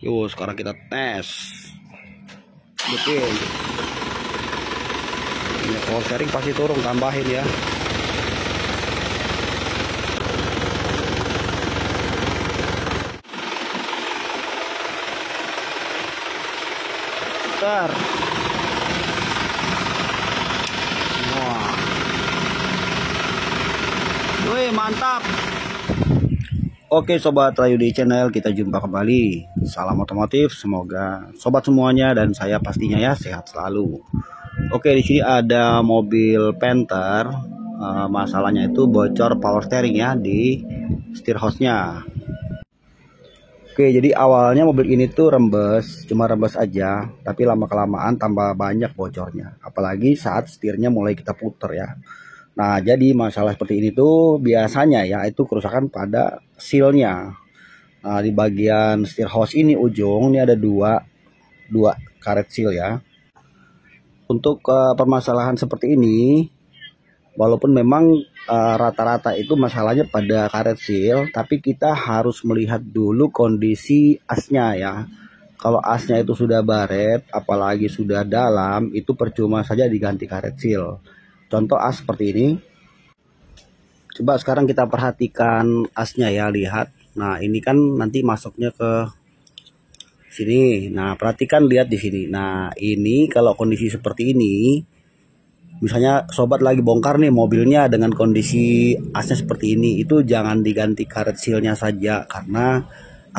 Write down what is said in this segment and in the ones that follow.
Yuk sekarang kita tes. Betul. Ini power steering pasti turun, tambahin ya. Bentar. Wah. Wih, mantap. Oke sobat Rayudi Channel, kita jumpa kembali. Salam otomotif, semoga sobat semuanya dan saya pastinya ya sehat selalu. Oke, di sini ada mobil Panther. Masalahnya itu bocor power steering ya di steer hose-nya. Oke, jadi awalnya mobil ini tuh rembes, cuma rembes aja, tapi lama kelamaan tambah banyak bocornya. Apalagi saat setirnya mulai kita puter ya. Nah, jadi masalah seperti ini tuh biasanya ya itu kerusakan pada sealnya. Nah, di bagian steer hose ini ujung ini ada dua karet seal ya. Untuk permasalahan seperti ini, walaupun memang rata-rata itu masalahnya pada karet seal, tapi kita harus melihat dulu kondisi asnya ya. Kalau asnya itu sudah baret, apalagi sudah dalam, itu percuma saja diganti karet seal. Contoh as seperti ini. Coba sekarang kita perhatikan asnya ya, lihat. Nah, ini kan nanti masuknya ke sini. Nah, perhatikan, lihat di sini. Nah, ini kalau kondisi seperti ini, misalnya sobat lagi bongkar nih mobilnya dengan kondisi asnya seperti ini, itu jangan diganti karet sealnya saja karena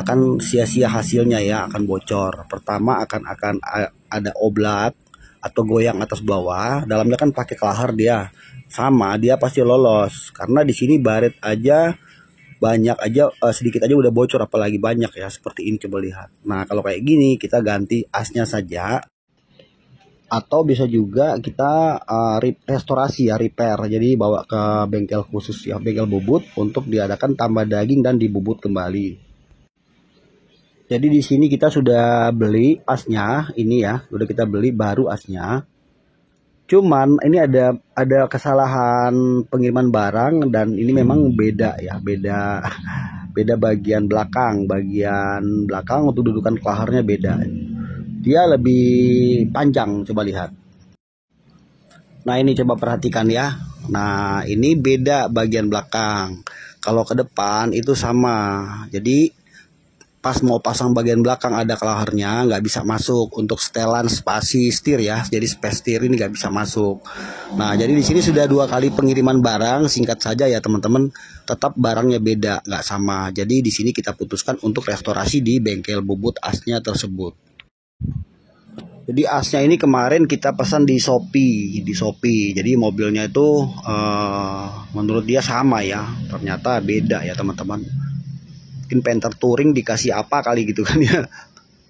akan sia-sia hasilnya ya, akan bocor. Pertama akan ada oblak atau goyang atas bawah, dalamnya kan pakai kelahar dia, sama dia pasti lolos karena di sini baret aja banyak aja, sedikit aja udah bocor apalagi banyak ya seperti ini. Coba lihat. Nah, kalau kayak gini kita ganti asnya saja, atau bisa juga kita restorasi ya, repair, jadi bawa ke bengkel khusus ya, bengkel bubut untuk diadakan tambah daging dan dibubut kembali. Jadi di sini kita sudah beli asnya ini ya, sudah kita beli baru asnya. Cuman ini ada kesalahan pengiriman barang dan ini memang beda ya, beda bagian belakang. Bagian belakang untuk dudukan kelaharnya beda. Dia lebih panjang, coba lihat. Nah, ini coba perhatikan ya. Nah, ini beda bagian belakang. Kalau ke depan itu sama. Jadi pas mau pasang bagian belakang ada kelaharnya, nggak bisa masuk untuk setelan spasi setir ya, jadi space setir ini nggak bisa masuk. Nah, jadi di sini sudah 2 kali pengiriman barang, singkat saja ya teman-teman, tetap barangnya beda, nggak sama. Jadi di sini kita putuskan untuk restorasi di bengkel bubut asnya tersebut. Jadi asnya ini kemarin kita pesan di Shopee, jadi mobilnya itu menurut dia sama ya, ternyata beda ya teman-teman. Mungkin Panther Touring dikasih apa kali gitu kan ya,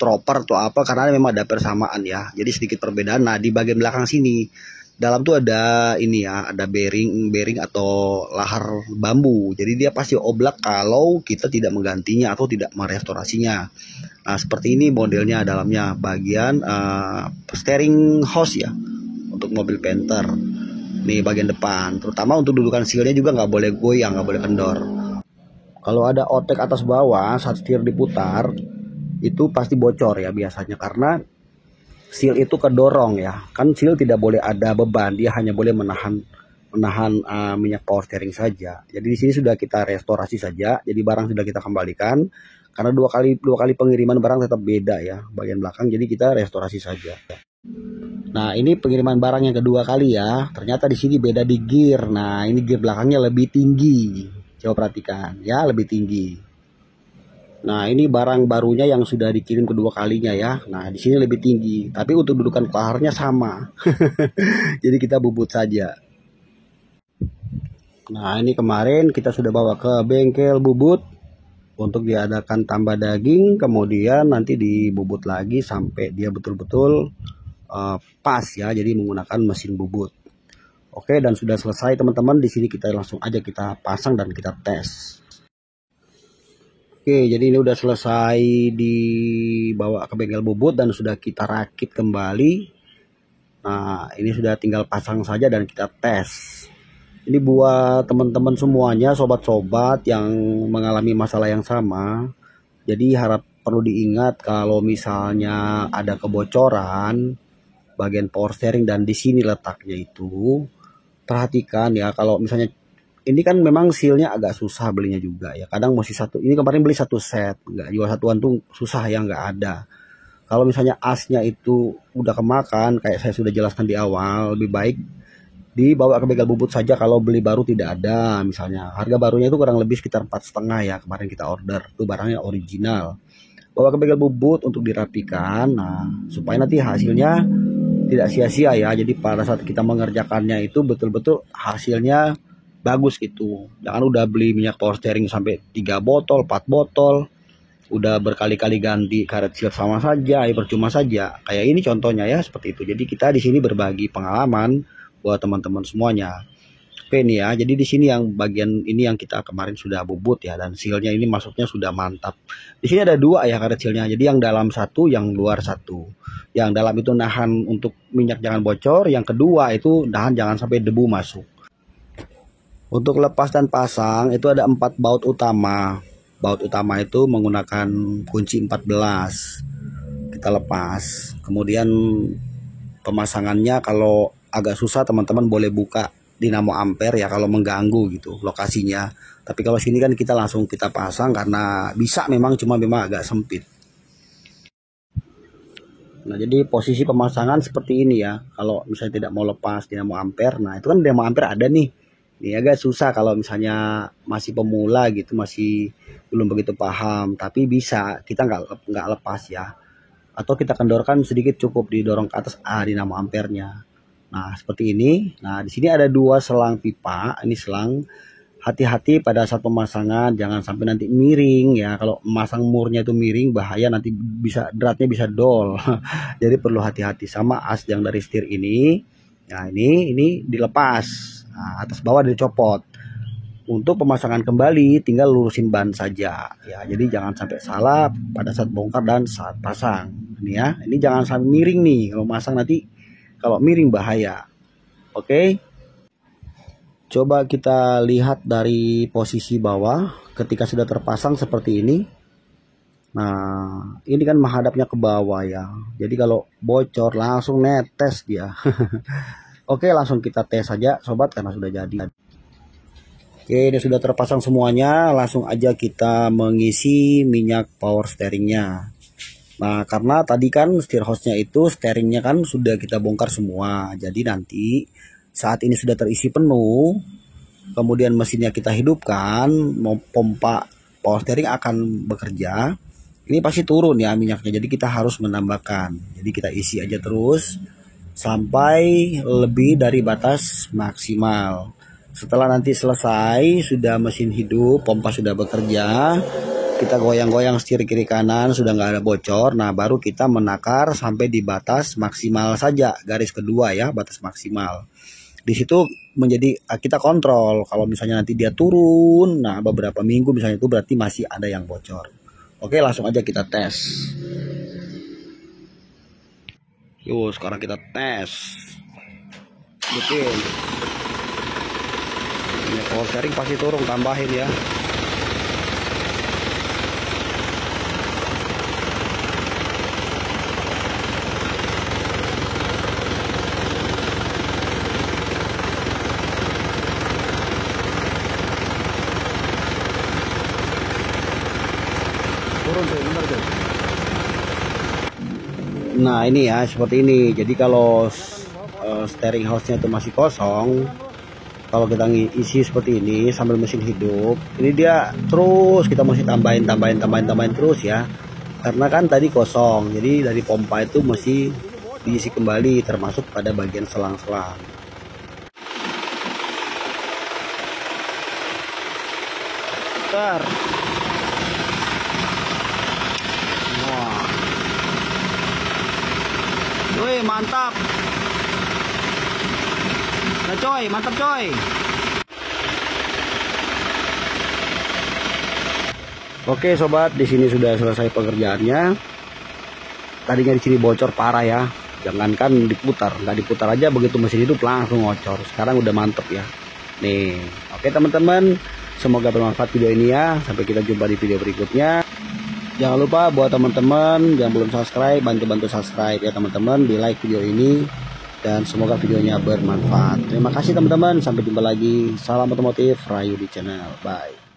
Trooper atau apa, karena memang ada persamaan ya, jadi sedikit perbedaan. Nah, di bagian belakang sini dalam tuh ada ini ya, ada bearing atau lahar bambu, jadi dia pasti oblak kalau kita tidak menggantinya atau tidak merestorasinya. Nah, seperti ini modelnya dalamnya, bagian steering hose ya untuk mobil Panther. Nih bagian depan, terutama untuk dudukan sealnya juga nggak boleh goyang, nggak boleh kendor. Kalau ada otek atas bawah saat setir diputar, itu pasti bocor ya biasanya, karena seal itu kedorong ya. Kan seal tidak boleh ada beban, dia hanya boleh menahan minyak power steering saja. Jadi di sini sudah kita restorasi saja. Jadi barang sudah kita kembalikan karena dua kali pengiriman barang tetap beda ya bagian belakang. Jadi kita restorasi saja. Nah, ini pengiriman barang yang kedua kali ya. Ternyata di sini beda di gear. Nah, ini gear belakangnya lebih tinggi. Coba perhatikan ya, lebih tinggi. Nah, ini barang barunya yang sudah dikirim kedua kalinya ya. Nah, di sini lebih tinggi, tapi untuk dudukan kelaharnya sama. Jadi kita bubut saja. Nah, ini kemarin kita sudah bawa ke bengkel bubut untuk diadakan tambah daging, kemudian nanti dibubut lagi sampai dia betul-betul pas ya. Jadi menggunakan mesin bubut. Oke, dan sudah selesai teman-teman. Di sini kita langsung aja kita pasang dan kita tes. Oke, jadi ini udah selesai dibawa ke bengkel bubut dan sudah kita rakit kembali. Nah, ini sudah tinggal pasang saja dan kita tes. Ini buat teman-teman semuanya, sobat-sobat yang mengalami masalah yang sama. Jadi perlu diingat kalau misalnya ada kebocoran bagian power steering dan di sini letaknya itu, perhatikan ya, kalau misalnya ini kan memang sealnya agak susah belinya juga ya. Kadang mesti satu. Ini kemarin beli satu set, nggak jual satuan tuh susah ya, nggak ada. Kalau misalnya asnya itu udah kemakan, kayak saya sudah jelaskan di awal, lebih baik dibawa ke bengkel bubut saja kalau beli baru tidak ada. Misalnya harga barunya itu kurang lebih sekitar 4,5 ya, kemarin kita order. Itu barangnya original. Bawa ke bengkel bubut untuk dirapikan, nah supaya nanti hasilnya tidak sia-sia ya. Jadi pada saat kita mengerjakannya itu betul-betul hasilnya bagus gitu. Jangan udah beli minyak power steering sampai 3 botol, 4 botol, udah berkali-kali ganti karet seal sama saja, ya percuma saja. Kayak ini contohnya ya, seperti itu. Jadi kita di sini berbagi pengalaman buat teman-teman semuanya. Oke nih ya, jadi di sini yang bagian ini yang kita kemarin sudah bubut ya, dan sealnya ini masuknya sudah mantap. Di sini ada 2 ya karet sealnya. Jadi yang dalam satu, yang luar satu. Yang dalam itu nahan untuk minyak jangan bocor, yang kedua itu nahan jangan sampai debu masuk. Untuk lepas dan pasang itu ada 4 baut utama. Baut utama itu menggunakan kunci 14. Kita lepas. Kemudian pemasangannya kalau agak susah teman-teman boleh buka dinamo ampere ya kalau mengganggu gitu lokasinya. Tapi kalau sini kan kita langsung kita pasang karena bisa, memang cuma memang agak sempit. Nah, jadi posisi pemasangan seperti ini ya. Kalau misalnya tidak mau lepas dinamo ampere, nah itu kan dinamo ampere ada nih. Ini agak susah kalau misalnya masih pemula gitu, masih belum begitu paham. Tapi bisa, kita nggak lepas ya. Atau kita kendorkan sedikit, cukup didorong ke atas dinamo ampernya. Nah, seperti ini. Nah, di sini ada 2 selang pipa. Ini selang. Hati-hati pada saat pemasangan, jangan sampai nanti miring ya. Kalau memasang murnya itu miring, bahaya, nanti bisa dratnya bisa dol. Jadi perlu hati-hati. Sama as yang dari setir ini. Nah, ini dilepas. Nah, atas bawah dicopot. Untuk pemasangan kembali tinggal lurusin ban saja ya. Jadi jangan sampai salah pada saat bongkar dan saat pasang. Ini ya, ini jangan sampai miring nih. Kalau masang nanti kalau miring bahaya. Oke. Coba kita lihat dari posisi bawah ketika sudah terpasang seperti ini. Nah, ini kan menghadapnya ke bawah ya. Jadi kalau bocor langsung netes dia. Oke, langsung kita tes saja sobat karena sudah jadi. Oke, ini sudah terpasang semuanya. Langsung aja kita mengisi minyak power steeringnya. Nah, karena tadi kan steer hose-nya itu steeringnya kan sudah kita bongkar semua. Jadi nanti saat ini sudah terisi penuh, kemudian mesinnya kita hidupkan, mau pompa power steering akan bekerja. Ini pasti turun ya minyaknya. Jadi kita harus menambahkan. Jadi kita isi aja terus sampai lebih dari batas maksimal. Setelah nanti selesai, sudah mesin hidup, pompa sudah bekerja, kita goyang-goyang setir kiri kanan, sudah nggak ada bocor. Nah, baru kita menakar sampai di batas maksimal saja, garis kedua ya, batas maksimal. Di situ menjadi kita kontrol. Kalau misalnya nanti dia turun, nah beberapa minggu misalnya, itu berarti masih ada yang bocor. Oke, langsung aja kita tes. Yuk, sekarang kita tes. Betul. Ini power steering pasti turun, tambahin ya. Turun tuh, bener tuh. Nah, ini ya seperti ini. Jadi kalau steering house-nya itu masih kosong, kalau kita isi seperti ini sambil mesin hidup, ini dia terus kita mesti tambahin terus ya. Karena kan tadi kosong, jadi dari pompa itu mesti diisi kembali, termasuk pada bagian selang-selang. Bentar. Wah. Wih, mantap. Nah coy, mantap coy. Oke sobat, di sini sudah selesai pekerjaannya. Tadinya di sini bocor parah ya. Jangankan diputar, nggak diputar aja begitu mesin hidup langsung ngocor. Sekarang udah mantep ya. Nih, oke teman-teman, semoga bermanfaat video ini ya. Sampai kita jumpa di video berikutnya. Jangan lupa buat teman-teman yang belum subscribe, bantu-bantu subscribe ya teman-teman, di like video ini, dan semoga videonya bermanfaat. Terima kasih teman-teman, sampai jumpa lagi. Salam otomotif Rayudi Channel. Bye.